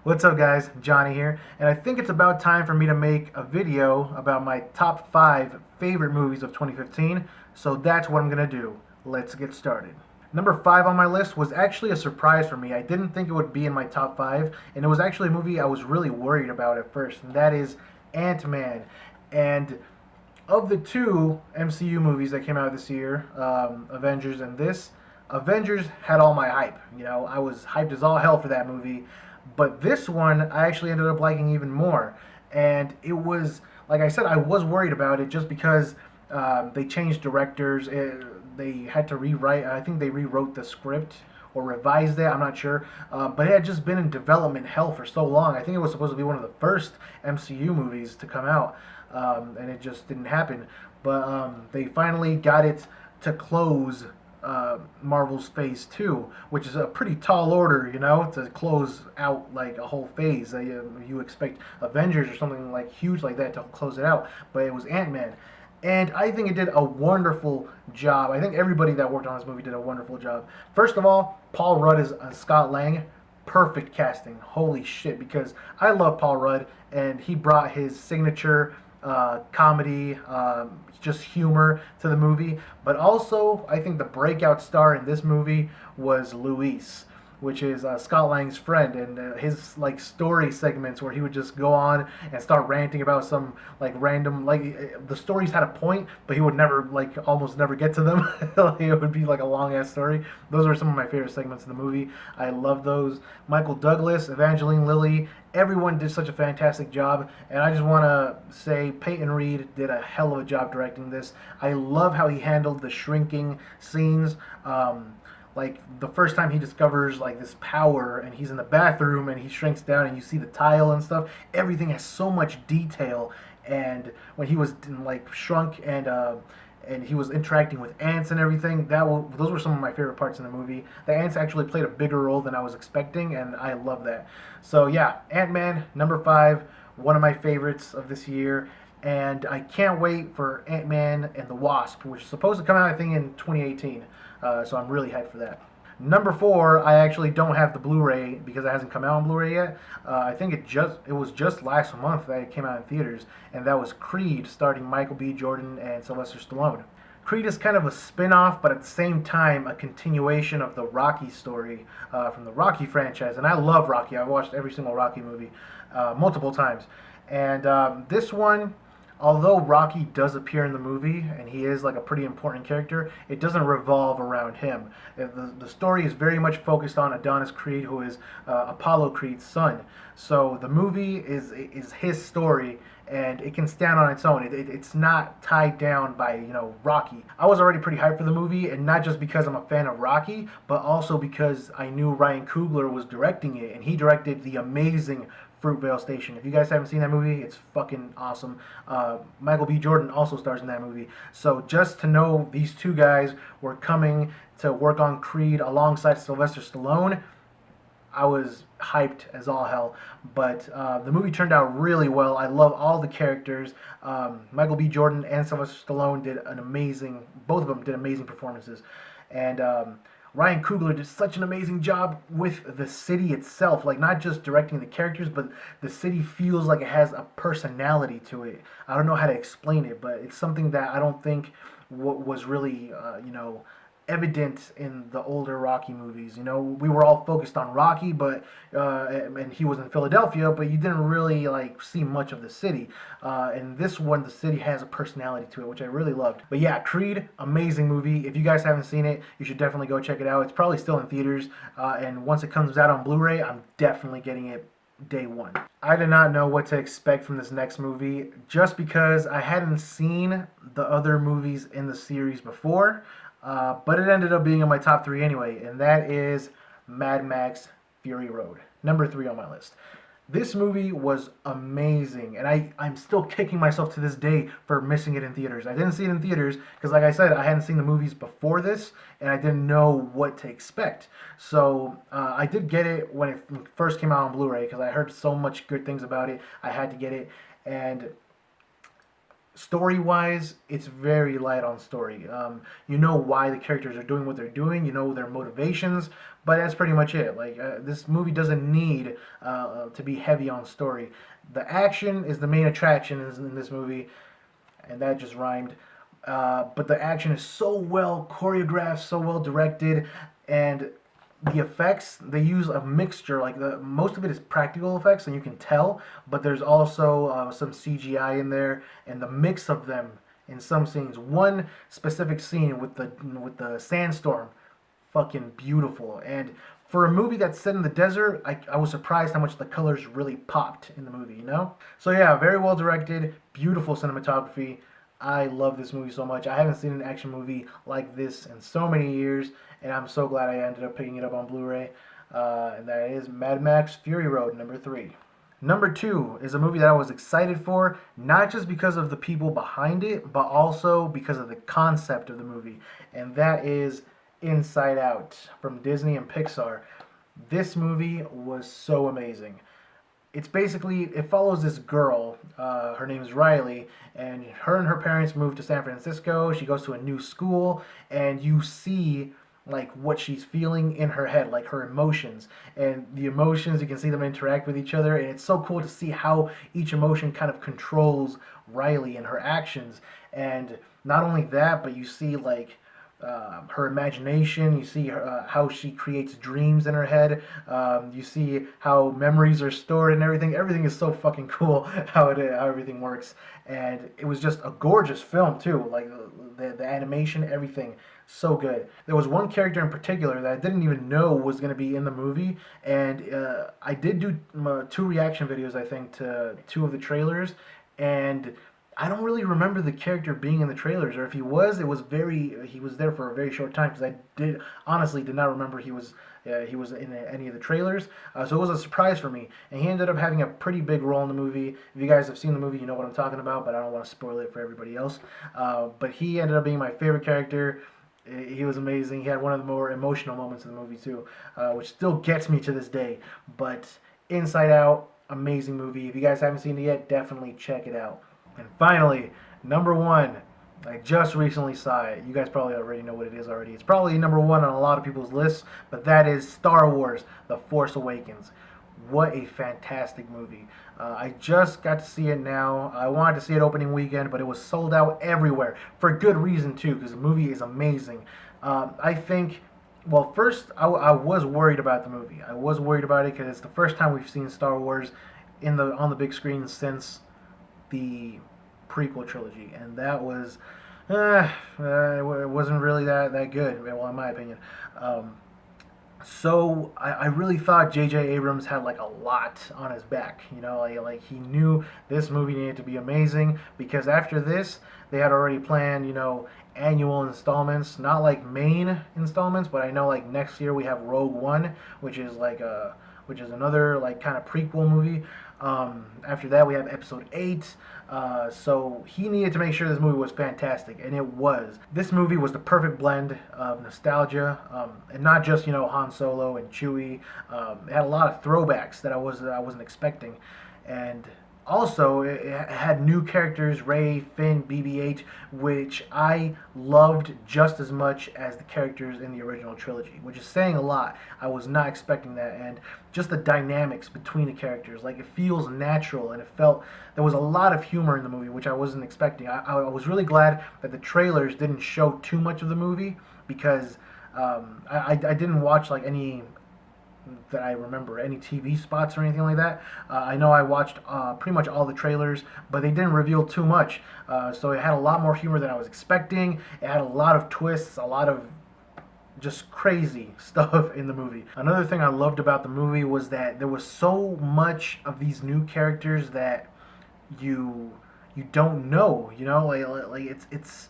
What's up, guys? Johnny here, and I think it's about time for me to make a video about my top 5 favorite movies of 2015, so that's what I'm gonna do. Let's get started. Number 5 on my list was actually a surprise for me. I didn't think it would be in my top 5, and it was actually a movie I was really worried about at first, and that is Ant-Man. And of the two MCU movies that came out this year, Avengers and this, Avengers had all my hype. I was hyped as all hell for that movie, but this one I actually ended up liking even more. And it was, like I said, I was worried about it just because they changed directors. They had to rewrite. I think they rewrote the script or revised it. I'm not sure, but it had just been in development hell for so long. I think it was supposed to be one of the first MCU movies to come out, and it just didn't happen. But they finally got it to close Marvel's Phase 2, which is a pretty tall order, to close out like a whole phase. You expect Avengers or something like huge like that to close it out, but it was Ant-Man. And I think it did a wonderful job. I think everybody that worked on this movie did a wonderful job. First of all, Paul Rudd is Scott Lang. Perfect casting. Holy shit, because I love Paul Rudd, and he brought his signature comedy, just humor to the movie. But also, I think the breakout star in this movie was Luis, which is Scott Lang's friend, and his like story segments where he would just go on and start ranting about some like random the stories had a point, but he would never almost never get to them. It would be like a long ass story. Those are some of my favorite segments in the movie. I love those. Michael Douglas, Evangeline Lilly, everyone did such a fantastic job, and I just want to say Peyton Reed did a hell of a job directing this. I love how he handled the shrinking scenes. Like the first time he discovers like this power and he's in the bathroom and he shrinks down and you see the tile and stuff, everything has so much detail. And when he was like shrunk and he was interacting with ants and everything, those were some of my favorite parts in the movie. The ants actually played a bigger role than I was expecting, and I love that. So yeah, Ant-Man number 5, one of my favorites of this year. And I can't wait for Ant-Man and the Wasp, which is supposed to come out, I think, in 2018. So I'm really hyped for that. Number 4, I actually don't have the Blu-ray because it hasn't come out on Blu-ray yet. I think it was just last month that it came out in theaters, and that was Creed, starring Michael B. Jordan and Sylvester Stallone. Creed is kind of a spin-off, but at the same time a continuation of the Rocky story from the Rocky franchise. And I love Rocky. I've watched every single Rocky movie multiple times. And this one, although Rocky does appear in the movie and he is like a pretty important character, it doesn't revolve around him. The story is very much focused on Adonis Creed, who is Apollo Creed's son. So the movie is his story, and it can stand on its own. It's not tied down by Rocky. I was already pretty hyped for the movie, and not just because I'm a fan of Rocky, but also because I knew Ryan Coogler was directing it, and he directed the amazing Fruitvale Station. If you guys haven't seen that movie, it's fucking awesome. Michael B. Jordan also stars in that movie. So just to know these two guys were coming to work on Creed alongside Sylvester Stallone, I was hyped as all hell. But the movie turned out really well. I love all the characters. Michael B. Jordan and Sylvester Stallone both of them did amazing performances. And Ryan Coogler did such an amazing job with the city itself, like not just directing the characters, but the city feels like it has a personality to it. I don't know how to explain it, but it's something that I don't think was really, evident in the older Rocky movies. We were all focused on Rocky, but and he was in Philadelphia, but you didn't really like see much of the city. And this one, the city has a personality to it, which I really loved. But yeah, Creed, amazing movie. If you guys haven't seen it, you should definitely go check it out. It's probably still in theaters, and once it comes out on Blu-ray, I'm definitely getting it day one. I did not know what to expect from this next movie just because I hadn't seen the other movies in the series before. But it ended up being in my top 3 anyway, and that is Mad Max Fury Road, number 3 on my list. This movie was amazing, and I'm still kicking myself to this day for missing it in theaters. I didn't see it in theaters because, like I said, I hadn't seen the movies before this, and I didn't know what to expect. So I did get it when it first came out on Blu-ray because I heard so much good things about it. I had to get it, and Story wise, it's very light on story. You know why the characters are doing what they're doing, you know their motivations, but that's pretty much it. Like, this movie doesn't need to be heavy on story. The action is the main attraction in this movie, and that just rhymed. But the action is so well choreographed, so well directed, and the effects, they use a mixture. Like, the most of it is practical effects, and you can tell, but there's also some CGI in there, and the mix of them in some scenes. One specific scene with the sandstorm, fucking beautiful. And for a movie that's set in the desert, I was surprised how much the colors really popped in the movie, you know? So yeah, very well directed, beautiful cinematography. I love this movie so much. I haven't seen an action movie like this in so many years, and I'm so glad I ended up picking it up on Blu-ray. And that is Mad Max Fury Road, number 3. Number 2 is a movie that I was excited for, not just because of the people behind it, but also because of the concept of the movie, and that is Inside Out from Disney and Pixar. This movie was so amazing. It's basically, it follows this girl. Her name is Riley, and her parents moved to San Francisco. She goes to a new school, and you see like what she's feeling in her head, like her emotions. And the emotions, you can see them interact with each other, and it's so cool to see how each emotion kind of controls Riley and her actions. And not only that, but you see like her imagination. You see how she creates dreams in her head. You see how memories are stored and everything. Everything is so fucking cool how how everything works. And it was just a gorgeous film too. Like the animation, everything, so good. There was one character in particular that I didn't even know was going to be in the movie, and I did do 2 reaction videos, I think, to 2 of the trailers, and I don't really remember the character being in the trailers, or if he was, he was there for a very short time, because I did honestly did not remember he was in any of the trailers. So it was a surprise for me, and he ended up having a pretty big role in the movie. If you guys have seen the movie, you know what I'm talking about, but I don't want to spoil it for everybody else. But he ended up being my favorite character. He was amazing. He had one of the more emotional moments in the movie too, which still gets me to this day. But Inside Out, amazing movie. If you guys haven't seen it yet, definitely check it out. And finally, number 1, I just recently saw it. You guys probably already know what it is already. It's probably number 1 on a lot of people's lists, but that is Star Wars: The Force Awakens. What a fantastic movie. I just got to see it now. I wanted to see it opening weekend, but it was sold out everywhere, for good reason too, because the movie is amazing. I think, well, first, I was worried about the movie. I was worried about it because it's the first time we've seen Star Wars on the big screen since the prequel trilogy, and that was it wasn't really that good, well, in my opinion. So I really thought J.J. Abrams had like a lot on his back. You know, like he knew this movie needed to be amazing, because after this they had already planned, you know, annual installments, not like main installments, but I know like next year we have Rogue One, which is which is another like kind of prequel movie. After that, we have Episode 8. So he needed to make sure this movie was fantastic, and it was. This movie was the perfect blend of nostalgia, and not just, you know, Han Solo and Chewie. It had a lot of throwbacks that I wasn't expecting, and also it had new characters, Rey, Finn, BB-8, which I loved just as much as the characters in the original trilogy, which is saying a lot. I was not expecting that, and just the dynamics between the characters, like, it feels natural, and it felt there was a lot of humor in the movie, which I wasn't expecting. I was really glad that the trailers didn't show too much of the movie, because I didn't watch like any that I remember, any TV spots or anything like that. I know I watched pretty much all the trailers, but they didn't reveal too much. So it had a lot more humor than I was expecting. It had a lot of twists, a lot of just crazy stuff in the movie. Another thing I loved about the movie was that there was so much of these new characters that you don't know, you know, like it's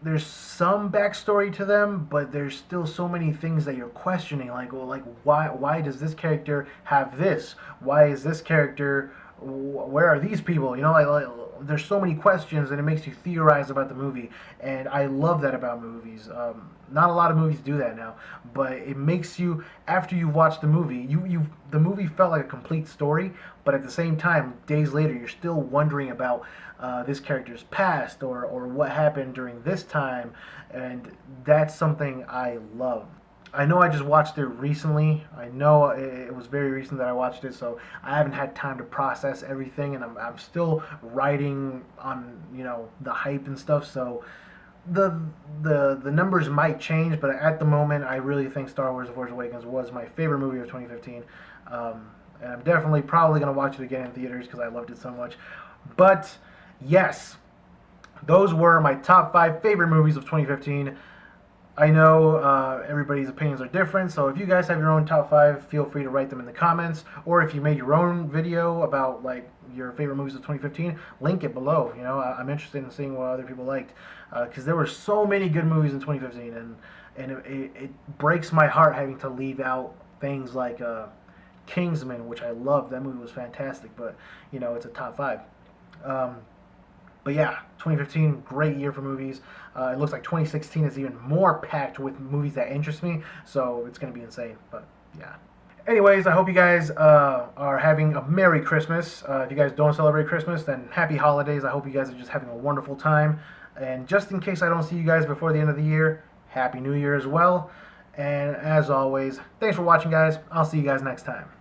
there's some backstory to them, but there's still so many things that you're questioning. Like, well, like why does this character have this? Why is this character where are these people? You know, there's so many questions, and it makes you theorize about the movie, and I love that about movies. Not a lot of movies do that now, but it makes you, after you watch the movie, the movie felt like a complete story, but at the same time, days later, you're still wondering about this character's past, or what happened during this time, and that's something I love. I know I just watched it recently. I know it was very recent that I watched it, so I haven't had time to process everything, and I'm still writing on, you know, the hype and stuff. So the the numbers might change, but at the moment, I really think Star Wars: The Force Awakens was my favorite movie of 2015, and I'm definitely probably gonna watch it again in theaters because I loved it so much. But yes, those were my top 5 favorite movies of 2015. I know everybody's opinions are different, so if you guys have your own top 5, feel free to write them in the comments. Or if you made your own video about like your favorite movies of 2015, link it below. You know, I'm interested in seeing what other people liked, because there were so many good movies in 2015, and it breaks my heart having to leave out things like Kingsman, which I love. That movie was fantastic, but you know, it's a top 5. Um, but yeah, 2015, great year for movies. It looks like 2016 is even more packed with movies that interest me, so it's going to be insane. But yeah. Anyways, I hope you guys are having a Merry Christmas. If you guys don't celebrate Christmas, then Happy Holidays. I hope you guys are just having a wonderful time. And just in case I don't see you guys before the end of the year, Happy New Year as well. And as always, thanks for watching, guys. I'll see you guys next time.